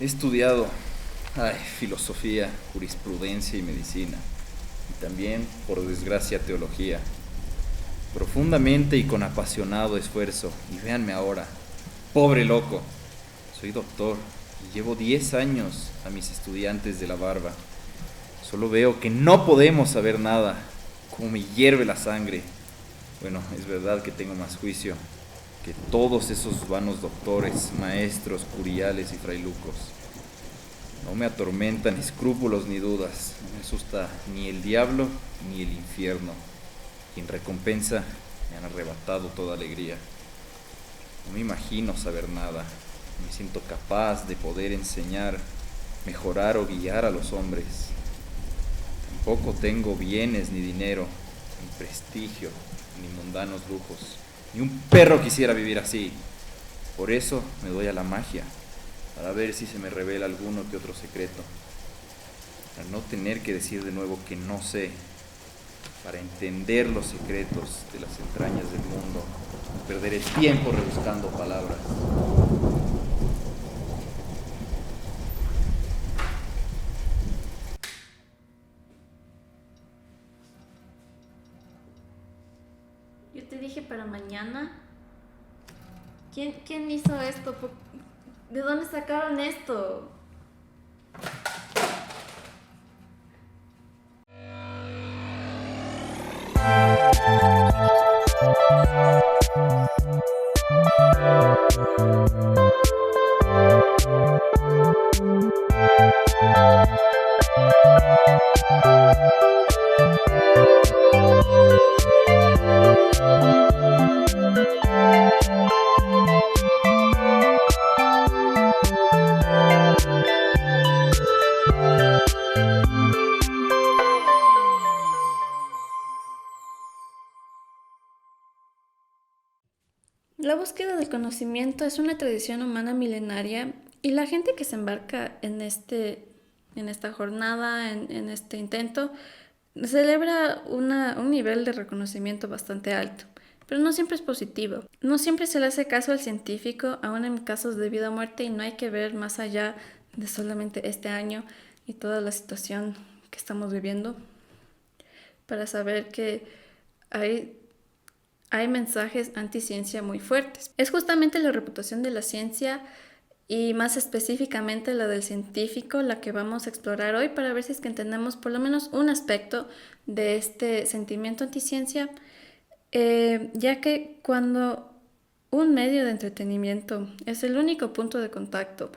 He estudiado filosofía, jurisprudencia y medicina, y también, por desgracia, teología, profundamente y con apasionado esfuerzo. Y véanme ahora, pobre loco, soy doctor y llevo 10 años a mis estudiantes de la barba. Solo veo que no podemos saber nada, como me hierve la sangre. Bueno, es verdad que tengo más juicio que todos esos vanos doctores, maestros, curiales y frailucos. No me atormentan escrúpulos ni dudas, no me asusta ni el diablo ni el infierno, y en recompensa me han arrebatado toda alegría. No me imagino saber nada, no me siento capaz de poder enseñar, mejorar o guiar a los hombres. Tampoco tengo bienes ni dinero, ni prestigio, ni mundanos lujos. Ni un perro quisiera vivir así. Por eso me doy a la magia, para ver si se me revela alguno que otro secreto, para no tener que decir de nuevo que no sé, para entender los secretos de las entrañas del mundo, no perder el tiempo rebuscando palabras. Yo te dije para mañana. ¿Quién hizo esto? ¿De dónde sacaron esto? La búsqueda del conocimiento es una tradición humana milenaria y la gente que se embarca en esta jornada, en este intento, celebra un nivel de reconocimiento bastante alto. Pero no siempre es positivo. No siempre se le hace caso al científico, aún en casos de vida o muerte, y no hay que ver más allá de solamente este año y toda la situación que estamos viviendo para saber que hay mensajes anti-ciencia muy fuertes. Es justamente la reputación de la ciencia y más específicamente la del científico la que vamos a explorar hoy para ver si es que entendemos por lo menos un aspecto de este sentimiento anti-ciencia, ya que cuando un medio de entretenimiento es el único punto de contacto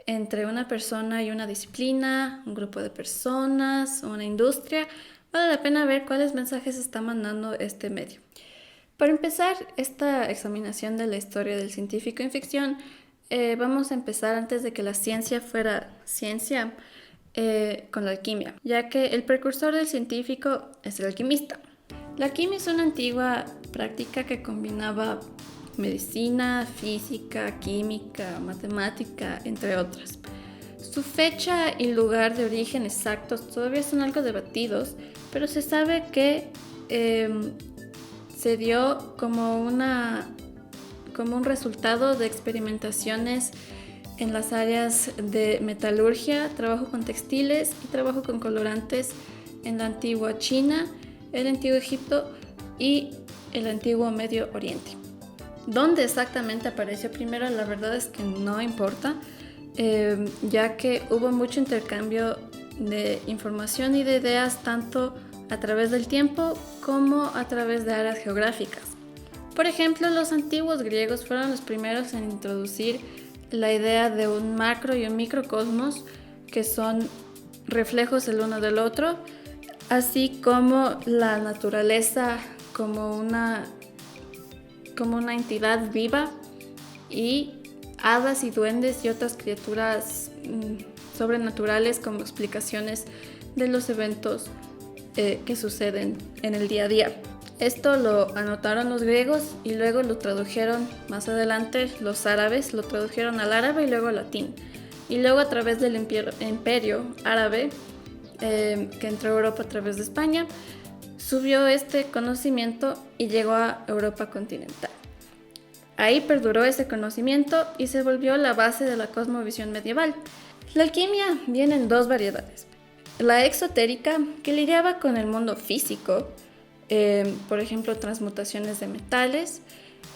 entre una persona y una disciplina, un grupo de personas, una industria, vale la pena ver cuáles mensajes está mandando este medio. Para empezar esta examinación de la historia del científico en ficción, vamos a empezar antes de que la ciencia fuera ciencia, con la alquimia, ya que el precursor del científico es el alquimista. La alquimia es una antigua práctica que combinaba medicina, física, química, matemática, entre otras. Su fecha y lugar de origen exactos todavía son algo debatidos, pero se sabe que se dio como un resultado de experimentaciones en las áreas de metalurgia, trabajo con textiles y trabajo con colorantes en la antigua China, el antiguo Egipto y el antiguo Medio Oriente. ¿Dónde exactamente apareció primero? La verdad es que no importa, ya que hubo mucho intercambio de información y de ideas tanto a través del tiempo como a través de áreas geográficas. Por ejemplo, los antiguos griegos fueron los primeros en introducir la idea de un macro y un microcosmos que son reflejos el uno del otro, así como la naturaleza como una entidad viva y hadas y duendes y otras criaturas sobrenaturales como explicaciones de los eventos que suceden en el día a día. Esto lo anotaron los griegos y luego lo tradujeron más adelante los árabes, lo tradujeron al árabe y luego al latín. Y luego a través del imperio árabe, que entró a Europa a través de España, subió este conocimiento y llegó a Europa continental. Ahí perduró ese conocimiento y se volvió la base de la cosmovisión medieval. La alquimia viene en dos variedades. La exotérica, que lidiaba con el mundo físico, por ejemplo, transmutaciones de metales,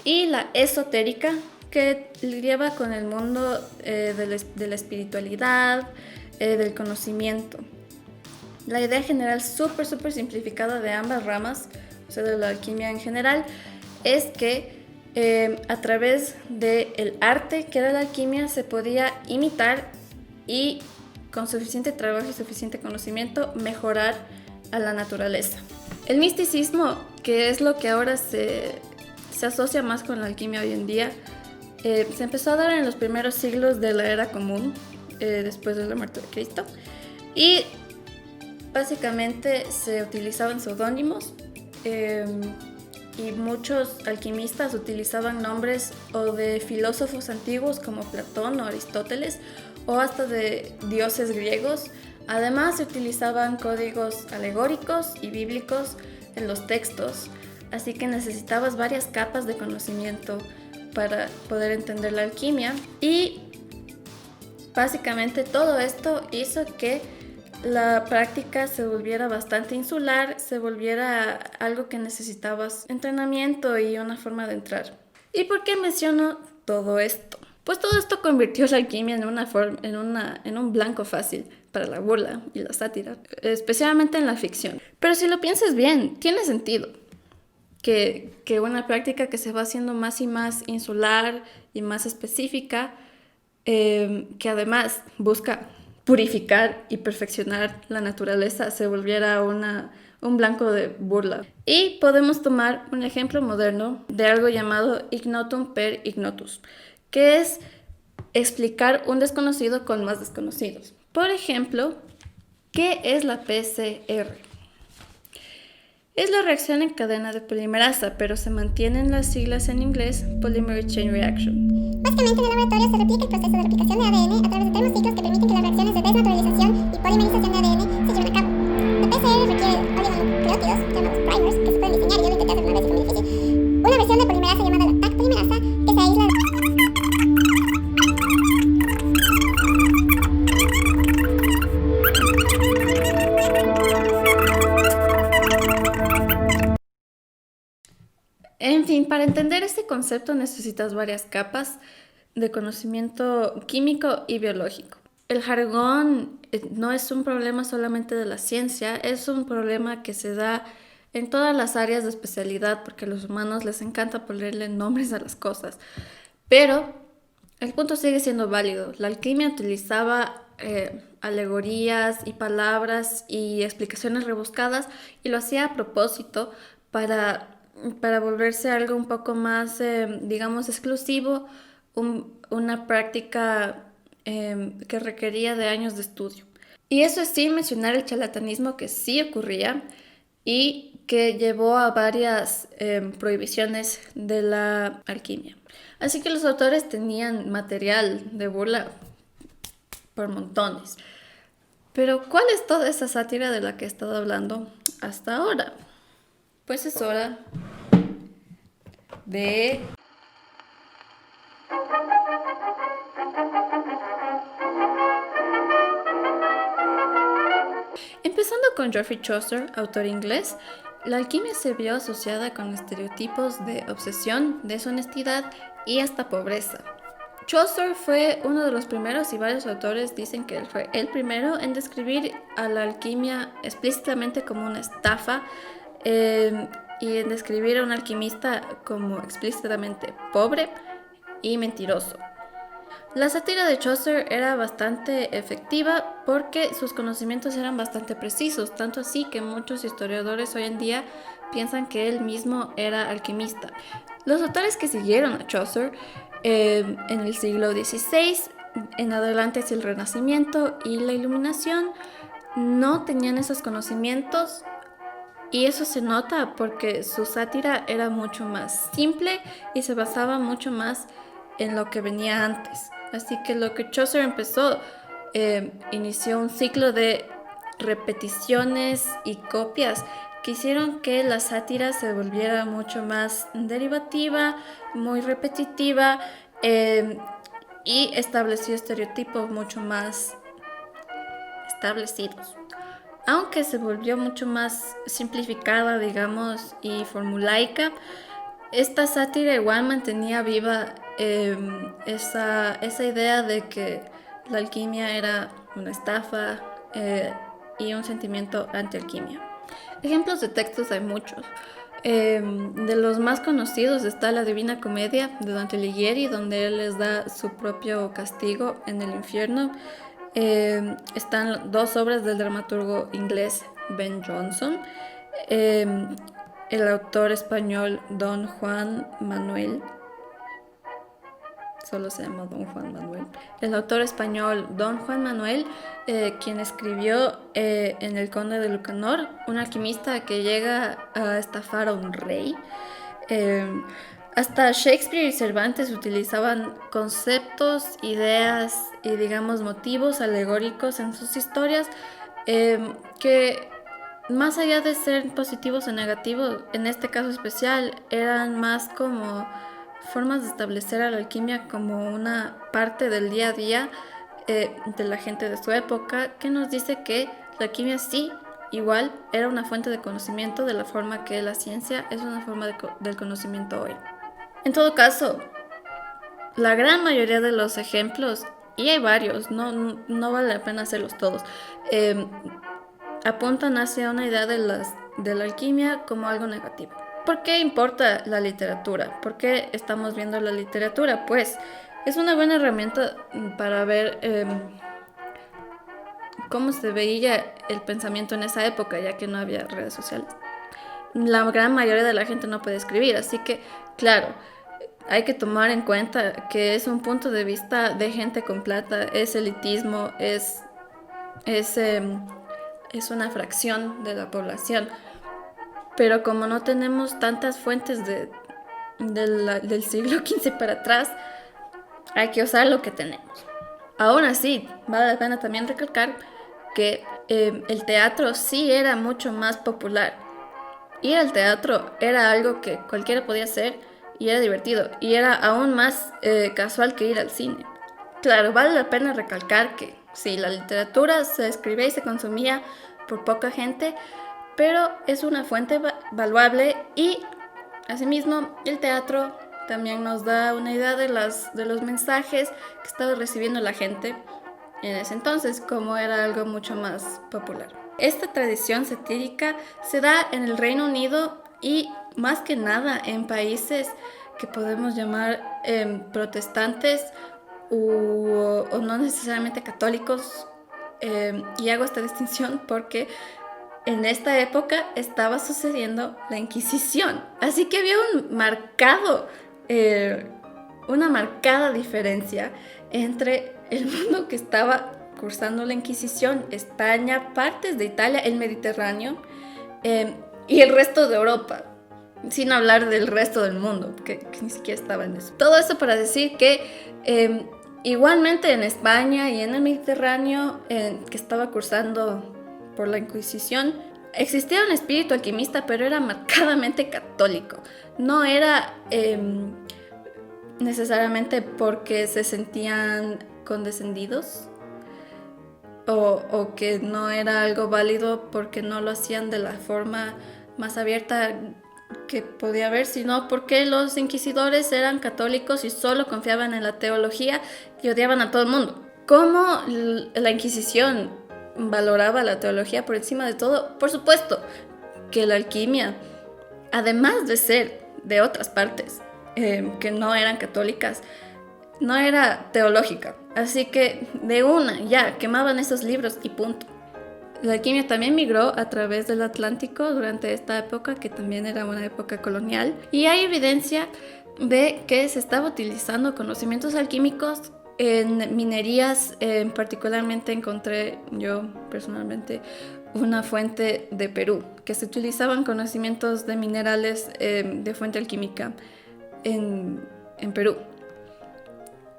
y la esotérica, que lidiaba con el mundo de la espiritualidad, del conocimiento. La idea general súper simplificada de ambas ramas, o sea, de la alquimia en general, es que a través del arte que era la alquimia se podía imitar y con suficiente trabajo y suficiente conocimiento mejorar a la naturaleza. El misticismo, que es lo que ahora se asocia más con la alquimia hoy en día, se empezó a dar en los primeros siglos de la era común, después de la muerte de Cristo, y básicamente se utilizaban seudónimos y muchos alquimistas utilizaban nombres o de filósofos antiguos como Platón o Aristóteles o hasta de dioses griegos. Además se utilizaban códigos alegóricos y bíblicos en los textos, así que necesitabas varias capas de conocimiento para poder entender la alquimia, y básicamente todo esto hizo que la práctica se volviera bastante insular, se volviera algo que necesitabas entrenamiento y una forma de entrar. ¿Y por qué menciono todo esto? Pues todo esto convirtió la alquimia en un blanco fácil para la burla y la sátira, especialmente en la ficción. Pero si lo piensas bien, tiene sentido que una práctica que se va haciendo más y más insular y más específica, que además busca purificar y perfeccionar la naturaleza, se volviera un blanco de burla. Y podemos tomar un ejemplo moderno de algo llamado ignotum per ignotus, que es explicar un desconocido con más desconocidos. Por ejemplo, ¿qué es la PCR? Es la reacción en cadena de polimerasa, pero se mantienen las siglas en inglés Polymerase Chain Reaction. Básicamente, en el laboratorio se replica el proceso de replicación de ADN a través de termociclos que permiten que las reacciones de desnaturalización y polimerización de ADN se lleven a cabo. La PCR requiere oligonucleótidos, llamados primers, que se pueden diseñar, y yo lo intenté hacer una vez y fue muy difícil. Una versión de polimerasa llamada la Taq polimerasa, que se aísla En fin, para entender este concepto necesitas varias capas de conocimiento químico y biológico. El jargón no es un problema solamente de la ciencia, es un problema que se da en todas las áreas de especialidad, porque a los humanos les encanta ponerle nombres a las cosas. Pero el punto sigue siendo válido. La alquimia utilizaba alegorías y palabras y explicaciones rebuscadas, y lo hacía a propósito para volverse algo un poco más, digamos, exclusivo, una práctica que requería de años de estudio. Y eso es sin mencionar el charlatanismo, que sí ocurría y que llevó a varias prohibiciones de la alquimia. Así que los autores tenían material de burla por montones. Pero ¿cuál es toda esa sátira de la que he estado hablando hasta ahora? Pues es hora de... Empezando con Geoffrey Chaucer, autor inglés, la alquimia se vio asociada con estereotipos de obsesión, deshonestidad y hasta pobreza. Chaucer fue uno de los primeros, y varios autores dicen que él fue el primero en describir a la alquimia explícitamente como una estafa, y en describir a un alquimista como explícitamente pobre y mentiroso. La sátira de Chaucer era bastante efectiva porque sus conocimientos eran bastante precisos, tanto así que muchos historiadores hoy en día piensan que él mismo era alquimista. Los autores que siguieron a Chaucer en el siglo XVI, en adelante hacia el Renacimiento y la Iluminación, no tenían esos conocimientos. Y eso se nota porque su sátira era mucho más simple y se basaba mucho más en lo que venía antes. Así que lo que Chaucer empezó, inició un ciclo de repeticiones y copias quisieron que la sátira se volviera mucho más derivativa, muy repetitiva, y estableció estereotipos mucho más establecidos. Aunque se volvió mucho más simplificada, digamos, y formulaica, esta sátira igual mantenía viva esa idea de que la alquimia era una estafa y un sentimiento anti-alquimia. Ejemplos de textos hay muchos. De los más conocidos está la Divina Comedia de Dante Alighieri, donde él les da su propio castigo en el infierno. Están dos obras del dramaturgo inglés Ben Jonson, el autor español Don Juan Manuel, solo se llama Don Juan Manuel. El autor español Don Juan Manuel, quien escribió en El Conde de Lucanor, un alquimista que llega a estafar a un rey. Hasta Shakespeare y Cervantes utilizaban conceptos, ideas y, digamos, motivos alegóricos en sus historias que, más allá de ser positivos o negativos, en este caso especial, eran más como formas de establecer a la alquimia como una parte del día a día de la gente de su época, que nos dice que la alquimia sí, igual, era una fuente de conocimiento de la forma que la ciencia es una forma del conocimiento hoy. En todo caso, la gran mayoría de los ejemplos, y hay varios, no vale la pena hacerlos todos, apuntan hacia una idea de la alquimia como algo negativo. ¿Por qué importa la literatura? ¿Por qué estamos viendo la literatura? Pues es una buena herramienta para ver cómo se veía el pensamiento en esa época, ya que no había redes sociales. La gran mayoría de la gente no puede escribir, así que, claro, hay que tomar en cuenta que es un punto de vista de gente con plata, es elitismo, es una fracción de la población. Pero como no tenemos tantas fuentes del siglo XV para atrás, hay que usar lo que tenemos. Aún así, vale la pena también recalcar que el teatro sí era mucho más popular. Ir al teatro era algo que cualquiera podía hacer y era divertido. Y era aún más casual que ir al cine. Claro, vale la pena recalcar que sí, la literatura se escribía y se consumía por poca gente, pero es una fuente valuable y, asimismo, el teatro también nos da una idea de los mensajes que estaba recibiendo la gente en ese entonces, como era algo mucho más popular. Esta tradición satírica se da en el Reino Unido y, más que nada, en países que podemos llamar protestantes o no necesariamente católicos, y hago esta distinción porque en esta época estaba sucediendo la Inquisición, así que había una marcada diferencia entre el mundo que estaba cursando la Inquisición, España, partes de Italia, el Mediterráneo, y el resto de Europa, sin hablar del resto del mundo, que ni siquiera estaba en eso. Todo eso para decir que igualmente en España y en el Mediterráneo, que estaba cursando por la Inquisición, existía un espíritu alquimista, pero era marcadamente católico. No era necesariamente porque se sentían condescendidos o que no era algo válido porque no lo hacían de la forma más abierta que podía haber, sino porque los inquisidores eran católicos y solo confiaban en la teología y odiaban a todo el mundo. ¿Cómo la Inquisición valoraba la teología por encima de todo? Por supuesto que la alquimia, además de ser de otras partes que no eran católicas, no era teológica, así que de una ya quemaban esos libros y punto. La alquimia también migró a través del Atlántico durante esta época, que también era una época colonial, y hay evidencia de que se estaba utilizando conocimientos alquímicos en minerías. Particularmente encontré yo personalmente una fuente de Perú, que se utilizaban conocimientos de minerales de fuente alquímica en Perú.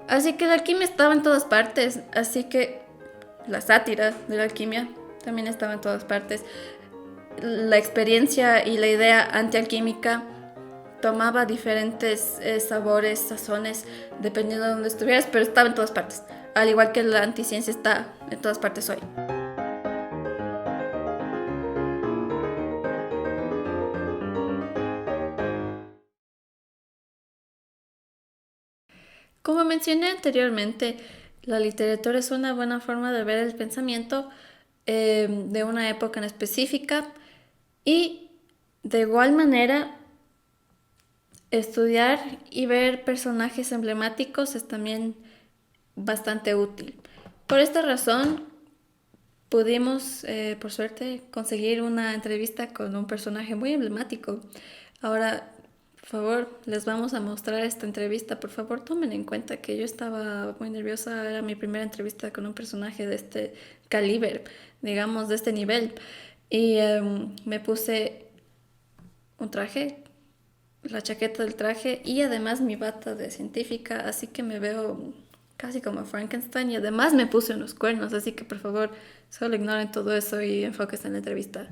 Así que la alquimia estaba en todas partes, así que la sátira de la alquimia también estaba en todas partes. la experiencia y la idea antialquímica tomaba diferentes sabores, sazones, dependiendo de donde estuvieras, pero estaba en todas partes. Al igual que la anticiencia está en todas partes hoy. Como mencioné anteriormente, la literatura es una buena forma de ver el pensamiento de una época en específica y de igual manera estudiar y ver personajes emblemáticos es también bastante útil. Por esta razón pudimos, por suerte, conseguir una entrevista con un personaje muy emblemático. Ahora, por favor, les vamos a mostrar esta entrevista. Por favor, tomen en cuenta que yo estaba muy nerviosa. Era mi primera entrevista con un personaje de este calibre, digamos, de este nivel. Y me puse un traje, la chaqueta del traje y además mi bata de científica, así que me veo casi como Frankenstein y además me puse unos cuernos, así que por favor, solo ignoren todo eso y enfóquense en la entrevista.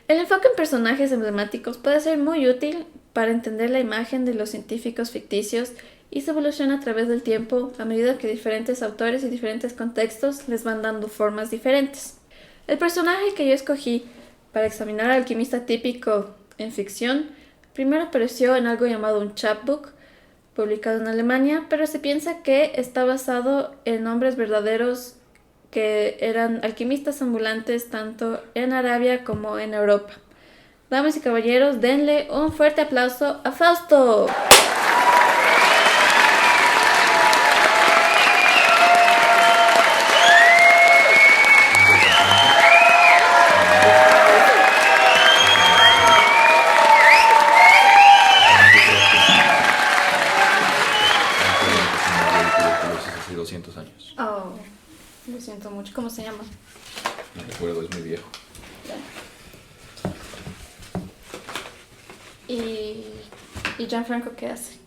El enfoque en personajes emblemáticos puede ser muy útil para entender la imagen de los científicos ficticios y su evolución a través del tiempo a medida que diferentes autores y diferentes contextos les van dando formas diferentes. El personaje que yo escogí para examinar al alquimista típico en ficción primero apareció en algo llamado un chapbook, publicado en Alemania, pero se piensa que está basado en nombres verdaderos que eran alquimistas ambulantes tanto en Arabia como en Europa. Damas y caballeros, denle un fuerte aplauso a Fausto. Hace 200 años. Oh, lo siento mucho. ¿Cómo se llama? No recuerdo, es muy viejo. ¿Y Gianfranco qué hace?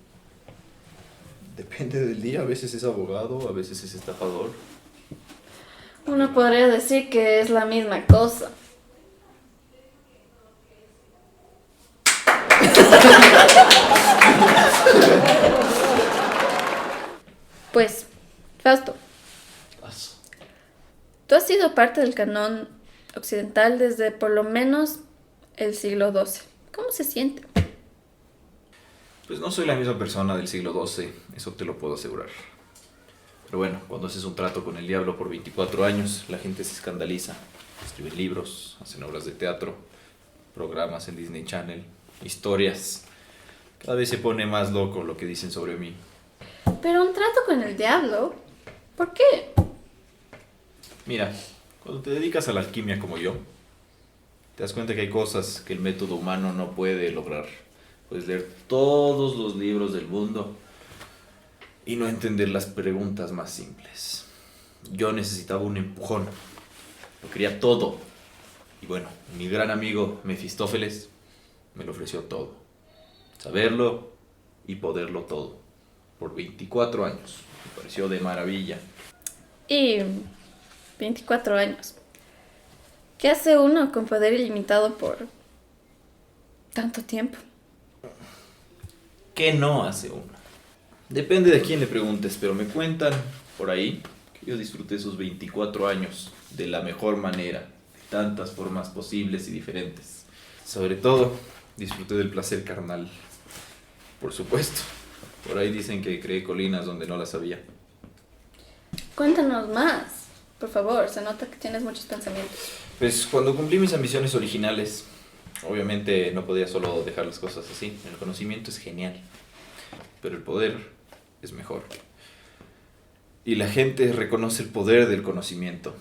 Depende del día, a veces es abogado, a veces es estafador. Uno podría decir que es la misma cosa. Pues, Fausto, tú has sido parte del canon occidental desde por lo menos el siglo XII. ¿Cómo se siente? Pues no soy la misma persona del siglo XII, eso te lo puedo asegurar. Pero bueno, cuando haces un trato con el diablo por 24 años, la gente se escandaliza. Escriben libros, hacen obras de teatro, programas en Disney Channel, historias. Cada vez se pone más loco lo que dicen sobre mí. Pero un trato con el diablo, ¿por qué? Mira, cuando te dedicas a la alquimia como yo, te das cuenta que hay cosas que el método humano no puede lograr. Puedes leer todos los libros del mundo y no entender las preguntas más simples. Yo necesitaba un empujón. Lo quería todo. Y bueno, mi gran amigo Mefistófeles me lo ofreció todo. Saberlo y poderlo todo. Por 24 años. Me pareció de maravilla. Y 24 años. ¿Qué hace uno con poder ilimitado por tanto tiempo? ¿Qué no hace uno? Depende de quién le preguntes, pero me cuentan por ahí que yo disfruté esos 24 años de la mejor manera, de tantas formas posibles y diferentes. Sobre todo, disfruté del placer carnal. Por supuesto, por ahí dicen que creé colinas donde no las había. Cuéntanos más, por favor, se nota que tienes muchos pensamientos. Pues cuando cumplí mis ambiciones originales, obviamente no podía solo dejar las cosas así. El conocimiento es genial, pero el poder es mejor. Y la gente reconoce el poder del conocimiento.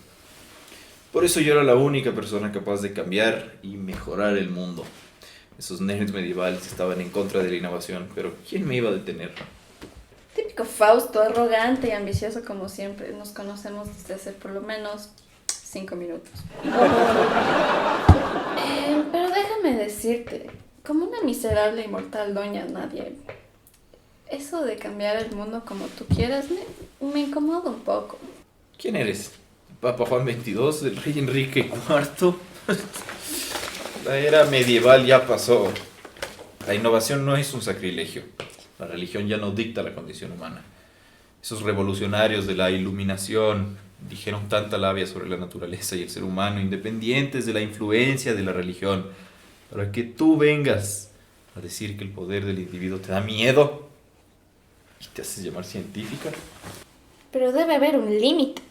Por eso yo era la única persona capaz de cambiar y mejorar el mundo. Esos nerds medievales estaban en contra de la innovación, pero ¿quién me iba a detener? Típico Fausto, arrogante y ambicioso como siempre. Nos conocemos desde hace por lo menos 5 minutos. decirte, como una miserable y mortal doña nadie, eso de cambiar el mundo como tú quieras me incomoda un poco. ¿Quién eres? ¿Papa Juan XXII? ¿El rey Enrique IV? La era medieval ya pasó. La innovación no es un sacrilegio. La religión ya no dicta la condición humana. Esos revolucionarios de la iluminación dijeron tanta labia sobre la naturaleza y el ser humano, independientes de la influencia de la religión, para que tú vengas a decir que el poder del individuo te da miedo y te haces llamar científica. Pero debe haber un límite.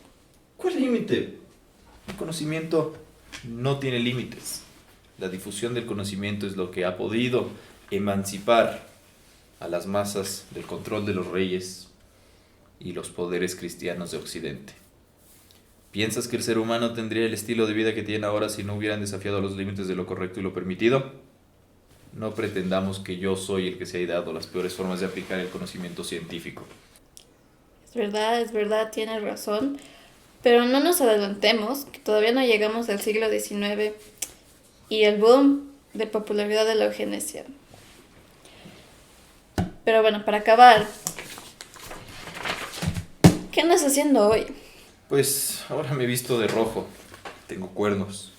¿Cuál límite? El conocimiento no tiene límites. La difusión del conocimiento es lo que ha podido emancipar a las masas del control de los reyes y los poderes cristianos de Occidente. ¿Piensas que el ser humano tendría el estilo de vida que tiene ahora si no hubieran desafiado los límites de lo correcto y lo permitido? No pretendamos que yo soy el que se ha dado las peores formas de aplicar el conocimiento científico. Es verdad, tienes razón. Pero no nos adelantemos, que todavía no llegamos al siglo XIX y el boom de popularidad de la eugenesia. Pero bueno, para acabar, ¿qué andas haciendo hoy? Pues ahora me he visto de rojo. Tengo cuernos.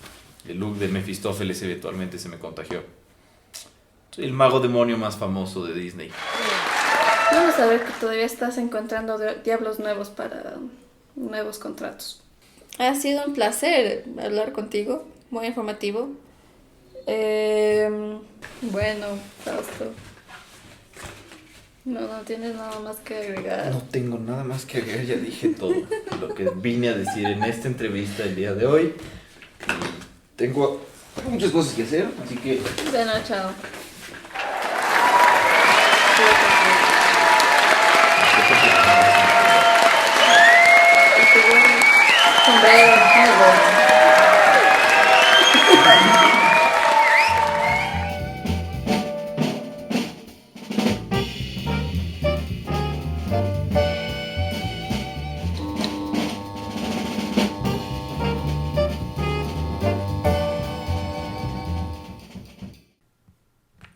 El look de Mefistófeles eventualmente se me contagió. Soy el mago demonio más famoso de Disney. Vamos a ver que todavía estás encontrando diablos nuevos para nuevos contratos. Ha sido un placer hablar contigo, muy informativo. Bueno, Fausto, no tienes nada más que agregar. No tengo nada más que agregar, ya dije todo lo que vine a decir en esta entrevista el día de hoy. Tengo muchas cosas que hacer, así que... Bueno, chao. Sombrero,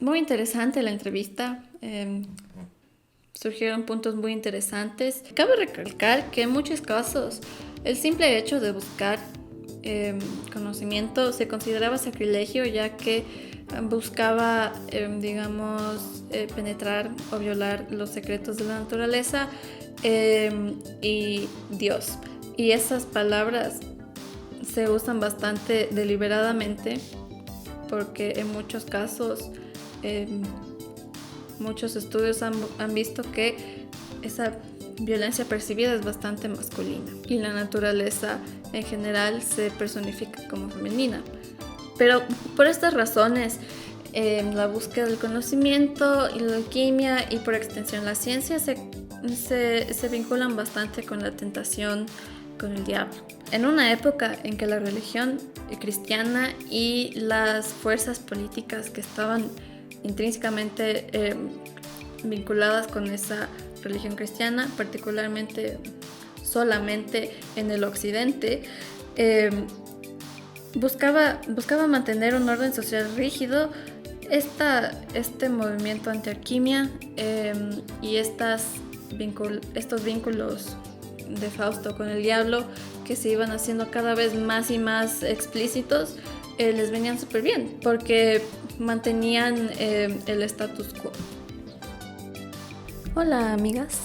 muy interesante la entrevista. Surgieron puntos muy interesantes. Cabe recalcar que en muchos casos el simple hecho de buscar conocimiento se consideraba sacrilegio, ya que buscaba, penetrar o violar los secretos de la naturaleza y Dios. Y esas palabras se usan bastante deliberadamente porque en muchos casos muchos estudios han visto que esa violencia percibida es bastante masculina y la naturaleza en general se personifica como femenina. Pero por estas razones, la búsqueda del conocimiento y la alquimia y por extensión la ciencia se vinculan bastante con la tentación, con el diablo. En una época en que la religión cristiana y las fuerzas políticas que estaban intrínsecamente vinculadas con esa religión cristiana, particularmente solamente en el occidente, buscaba mantener un orden social rígido. Este movimiento antialquimia y estos vínculos de Fausto con el diablo, que se iban haciendo cada vez más y más explícitos, les venían súper bien porque mantenían el status quo. Hola amigas,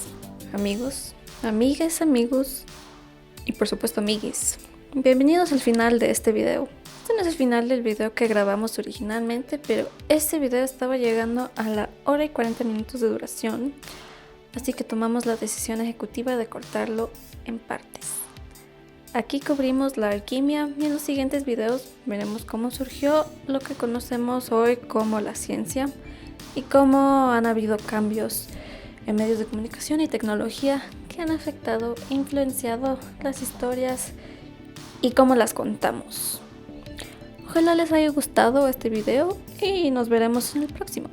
amigos, amigas, amigos y por supuesto amiguis. Bienvenidos al final de este video. Este no es el final del video que grabamos originalmente, pero este video estaba llegando a la hora y 40 minutos de duración, así que tomamos la decisión ejecutiva de cortarlo en partes. Aquí cubrimos la alquimia y en los siguientes videos veremos cómo surgió lo que conocemos hoy como la ciencia y cómo han habido cambios en medios de comunicación y tecnología que han afectado e influenciado las historias y cómo las contamos. Ojalá les haya gustado este video y nos veremos en el próximo.